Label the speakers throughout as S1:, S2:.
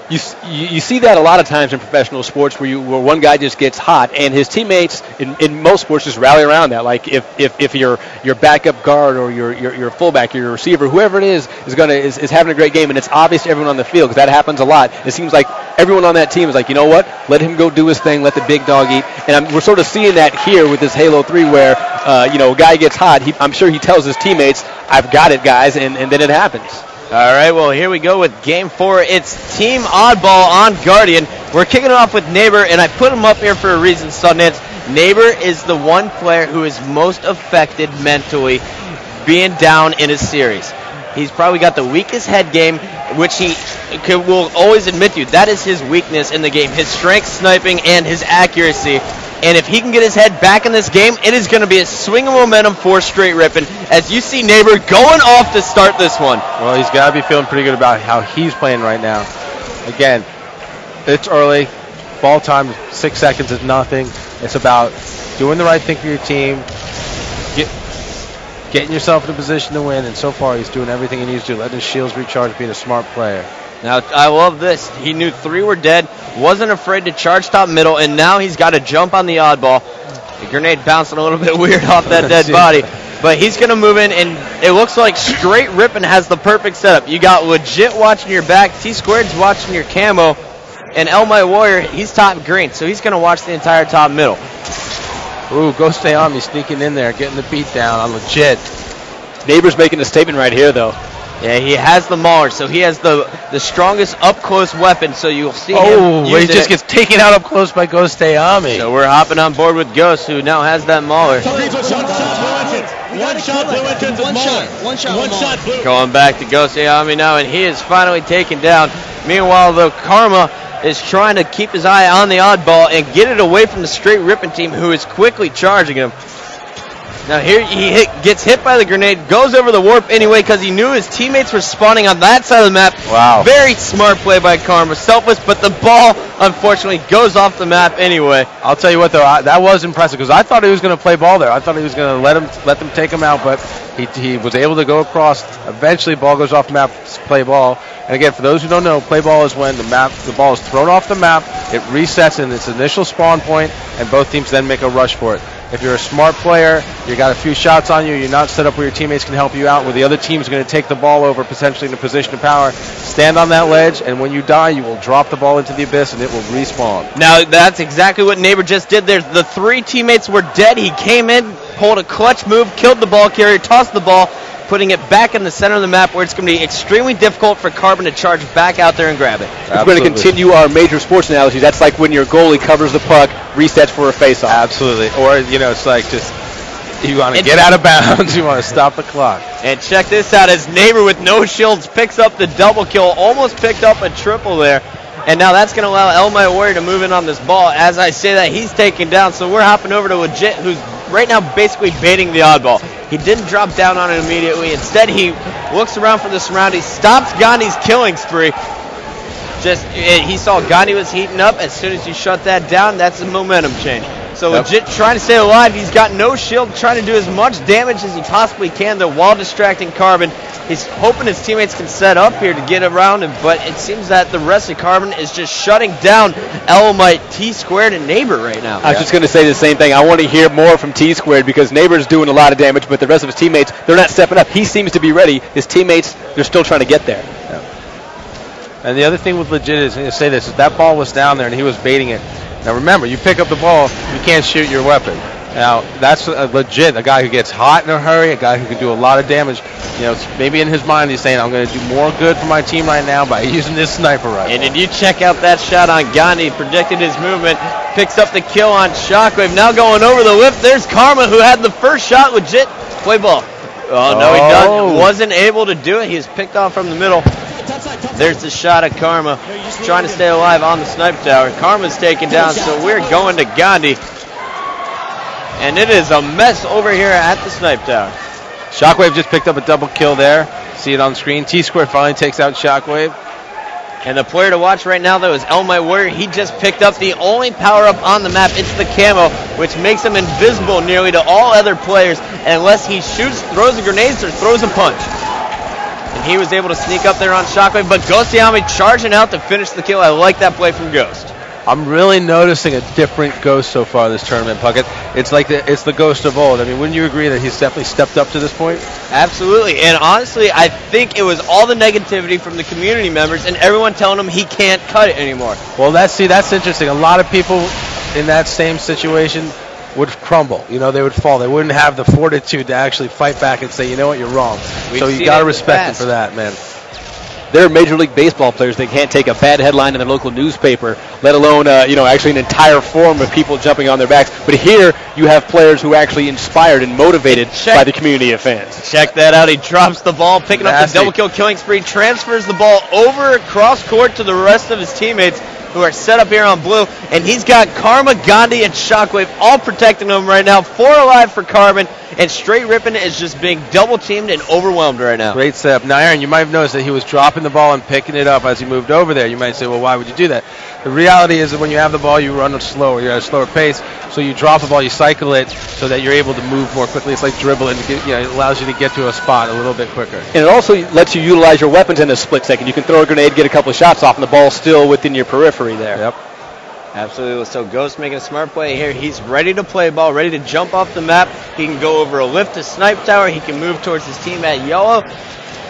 S1: You see that a lot of times in professional sports where one guy just gets hot and his teammates in most sports just rally around that. Like if your backup guard or your fullback, your receiver, whoever it is having a great game, and it's obvious to everyone on the field because that happens a lot. It seems like everyone on that team is like, you know what? Let him go do his thing. Let the big dog eat. And we're sort of seeing that here with this Halo 3 where a guy gets hot. I'm sure he tells his teammates, "I've got it, guys," and then it happens.
S2: All right, well, here we go with Game 4. It's Team Oddball on Guardian. We're kicking it off with Neighbor, and I put him up here for a reason, Sundance. Neighbor is the one player who is most affected mentally being down in a series. He's probably got the weakest head game, which he will always admit to you. That is his weakness in the game, his strength sniping and his accuracy. And if he can get his head back in this game, it is going to be a swing of momentum for Str8 Rippin. As you see Neighbor going off to start this one.
S3: Well, he's got to be feeling pretty good about how he's playing right now. Again, it's early. Ball time, 6 seconds is nothing. It's about doing the right thing for your team, getting yourself in a position to win, and so far he's doing everything he needs to do, letting his shields recharge, being a smart player.
S2: Now, I love this. He knew 3 were dead, wasn't afraid to charge top middle, and now he's got to jump on the oddball. The grenade bouncing a little bit weird off that dead body. But he's going to move in, and it looks like Str8 Rippin has the perfect setup. You got Legit watching your back, T-Squared's watching your camo, and My Warrior, he's top green, so he's going to watch the entire top middle.
S3: Ooh, go stay on me, sneaking in there, getting the beat down on Legit.
S1: Neighbor's making a statement right here, though.
S2: Yeah, he has the Mauler, so he has the strongest up-close weapon, so you'll see him
S3: Oh, he just gets taken out up close by Go Stay On Me.
S2: So we're hopping on board with Ghost, who now has that Mauler.
S4: One shot, blue.
S2: Going back to Go Stay On Me now, and he is finally taken down. Meanwhile, though, Karma is trying to keep his eye on the oddball and get it away from the Str8 Rippin team, who is quickly charging him. Now here he gets hit by the grenade, goes over the warp anyway because he knew his teammates were spawning on that side of the map.
S3: Wow.
S2: Very smart play by Karma. Selfless, but the ball, unfortunately, goes off the map anyway.
S3: I'll tell you what, though, that was impressive because I thought he was going to play ball there. I thought he was going to let them take him out, but he was able to go across. Eventually, ball goes off the map, play ball. And again, for those who don't know, play ball is when the ball is thrown off the map, it resets in its initial spawn point, and both teams then make a rush for it. If you're a smart player, you got a few shots on you, you're not set up where your teammates can help you out, where the other team's going to take the ball over, potentially in a position of power, stand on that ledge, and when you die, you will drop the ball into the abyss, and it will respawn.
S2: Now, that's exactly what Neighbor just did there. The 3 teammates were dead. He came in, pulled a clutch move, killed the ball carrier, tossed the ball, putting it back in the center of the map where it's going to be extremely difficult for Carbon to charge back out there and grab it.
S1: We're going to continue our major sports analogy. That's like when your goalie covers the puck, resets for a face-off.
S3: Absolutely. Or, it's like just you want to get out of bounds, you want to stop the clock.
S2: And check this out, as Neighbor with no shields picks up the double kill, almost picked up a triple there. And now that's going to allow My Warrior to move in on this ball. As I say that, he's taken down, so we're hopping over to Legit, who's right now basically baiting the oddball. He didn't drop down on it immediately. Instead, he looks around for the surroundings, stops Gandhi's killing spree. He saw Gandhi was heating up. As soon as you shut that down, that's a momentum change. So Legit trying to stay alive. He's got no shield, trying to do as much damage as he possibly can, though, while distracting Carbon. He's hoping his teammates can set up here to get around him, but it seems that the rest of Carbon is just shutting down Elamite, T-Squared, and Neighbor right now.
S1: I was just going to say the same thing. I want to hear more from T-Squared because Neighbor's doing a lot of damage, but the rest of his teammates, they're not stepping up. He seems to be ready. His teammates, they're still trying to get there.
S3: And the other thing with Legit is, to say this, is that ball was down there and he was baiting it. Now remember, you pick up the ball, you can't shoot your weapon. Now, that's Legit, a guy who gets hot in a hurry, a guy who can do a lot of damage. Maybe in his mind he's saying, I'm going to do more good for my team right now by using this sniper rifle.
S2: And did you check out that shot on Gandhi? Predicted his movement, picks up the kill on Shockwave. Now going over the whip, there's Karma, who had the first shot. Legit, play ball. Oh, no, he doesn't. Wasn't able to do it. He was picked off from the middle. There's the shot of Karma, trying to stay alive on the snipe tower. Karma's taken down, so we're going to Gandhi. And it is a mess over here at the snipe tower.
S3: Shockwave just picked up a double kill there. See it on screen. T-Square finally takes out Shockwave.
S2: And the player to watch right now, though, is My Warrior. He just picked up the only power-up on the map. It's the camo, which makes him invisible nearly to all other players unless he shoots, throws the grenades, or throws a punch. And he was able to sneak up there on Shockwave, but Ghost Yami charging out to finish the kill. I like that play from Ghost.
S3: I'm really noticing a different Ghost so far this tournament, Puckett. It's like it's the Ghost of old. I mean, wouldn't you agree that he's definitely stepped up to this point?
S2: Absolutely, and honestly, I think it was all the negativity from the community members and everyone telling him he can't cut it anymore.
S3: Well, that's interesting. A lot of people in that same situation would crumble. You know, they would fall. They wouldn't have the fortitude to actually fight back and say, you know what, you're wrong. So you got to respect him for that, man.
S1: There are Major League Baseball players that can't take a bad headline in their local newspaper, let alone, actually an entire forum of people jumping on their backs. But here you have players who are actually inspired and motivated by the community of fans.
S2: Check that out. He drops the ball, picking up the double kill killing spree, transfers the ball over cross court to the rest of his teammates who are set up here on blue. And he's got Karma, Gandhi, and Shockwave all protecting him right now. 4 alive for Carbon. And Str8 Rippin is just being double-teamed and overwhelmed right now.
S3: Great setup. Now, Aaron, you might have noticed that he was dropping the ball and picking it up as he moved over there. You might say, well, why would you do that? The reality is that when you have the ball, you run slower. You're at a slower pace. So you drop the ball, you cycle it so that you're able to move more quickly. It's like dribbling. It allows you to get to a spot a little bit quicker.
S1: And it also lets you utilize your weapons in a split second. You can throw a grenade, get a couple of shots off, and the ball's still within your periphery there.
S3: Yep.
S2: Absolutely. So Ghost making a smart play here. He's ready to play ball, ready to jump off the map. He can go over a lift to snipe tower. He can move towards his team at yellow.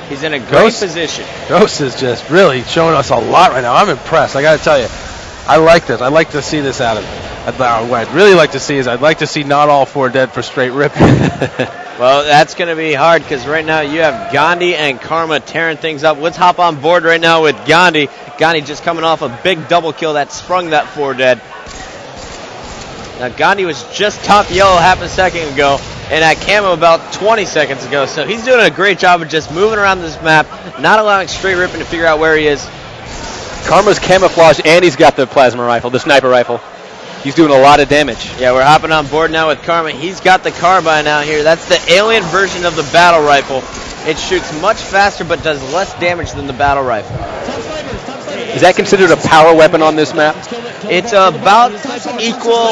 S2: He's in a great position.
S3: Ghost is just really showing us a lot right now. I'm impressed. I got to tell you, I like this. I like to see this out of him. What I'd really like to see is I'd like to see not all 4 dead for Str8 Rippin.
S2: Well, that's going to be hard because right now you have Gandhi and Karma tearing things up. Let's hop on board right now with Gandhi. Gandhi just coming off a big double kill that sprung that 4 dead. Now, Gandhi was just top yellow half a second ago and at camo about 20 seconds ago. So he's doing a great job of just moving around this map, not allowing Str8 Rippin to figure out where he is.
S1: Karma's camouflage, and he's got the plasma rifle, the sniper rifle. He's doing a lot of damage.
S2: Yeah, we're hopping on board now with Karma. He's got the carbine out here. That's the alien version of the battle rifle. It shoots much faster but does less damage than the battle rifle.
S1: Is that considered a power weapon on this map?
S2: It's about equal.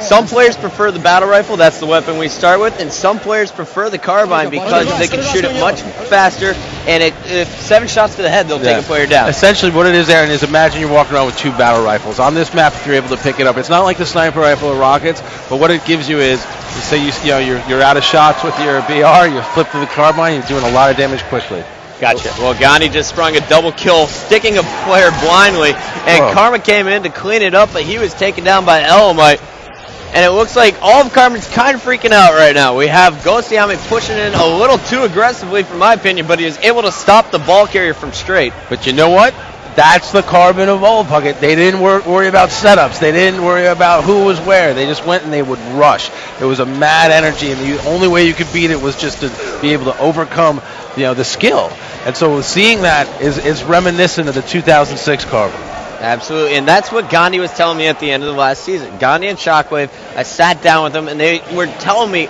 S2: Some players prefer the battle rifle. That's the weapon we start with. And some players prefer the carbine because they can shoot it much faster. And if 7 shots to the head, they'll take a player down.
S3: Essentially what it is, Aaron, is imagine you're walking around with 2 battle rifles. On this map, if you're able to pick it up, it's not like the sniper rifle or rockets, but what it gives you is, say you're out of shots with your BR, you flip to the carbine, you're doing a lot of damage quickly.
S2: Gotcha. Well, Gandhi just sprung a double kill, sticking a player blindly, and Karma came in to clean it up, but he was taken down by Elamite. And it looks like all of Karma's kind of freaking out right now. We have Ghost Yami pushing in a little too aggressively, for my opinion, but he was able to stop the ball carrier from Str8.
S3: But you know what? That's the Carbon of old, Puckett. They didn't worry about setups. They didn't worry about who was where. They just went and they would rush. It was a mad energy, and the only way you could beat it was just to be able to overcome, the skill. And so seeing that is reminiscent of the 2006 Carbon.
S2: Absolutely, and that's what Gandhi was telling me at the end of the last season. Gandhi and Shockwave, I sat down with them, and they were telling me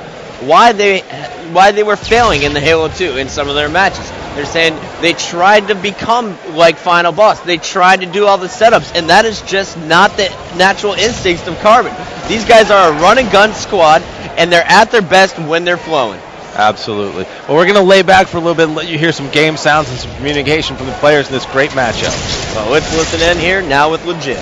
S2: why they were failing in the Halo 2 in some of their matches. They're saying they tried to become like Final Boss. They tried to do all the setups, and that is just not the natural instincts of Carbon. These guys are a run-and-gun squad, and they're at their best when they're flowing.
S3: Absolutely. Well, we're going to lay back for a little bit and let you hear some game sounds and some communication from the players in this great matchup.
S2: Well, let's listen in here now with Legit.